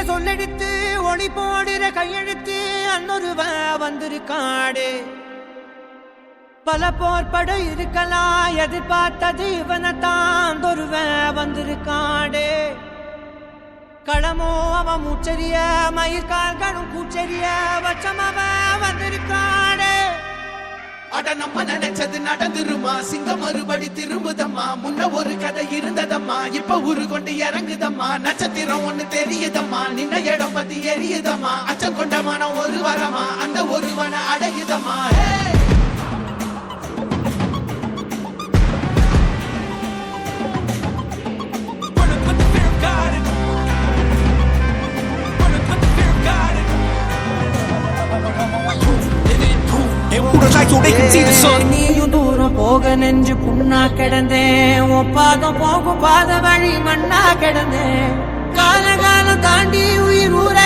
சொல்லெடுத்து ஒளி போடுற கையெழுத்து அன்னொருவ வந்திருக்காடு. பல போர்பட இருக்கலாம் எதிர்பார்த்தது இவனைத்தான் ஒருவ வந்திருக்காடு. களமோ அவன் மூச்சரிய மயிர்கால்களும் கூச்சரிய வச்சம் அவன் வந்திருக்காடு. அட நம்ம நினைச்சது நடந்துருமா, சிங்கம் மறுபடி திரும்புதம்மா. முன்ன ஒரு கதை இருந்ததம்மா, இப்ப ஊரு கொண்டு இறங்குதம்மா. நட்சத்திரம் ஒண்ணு தெரியுதம்மா, நின்ன இடம் பத்தி எரியுதம்மா. அச்சம் கொண்ட மனம் ஒரு வரமா, அந்த ஒருவன அடையுதம்மா. நீயும் தூரம் போக நெஞ்சு புண்ணா கிடந்தேன். உன் பாதம் போகும் பாத வழி மண்ணா கிடந்தேன். கால காலம் தாண்டி உயிர் ஊற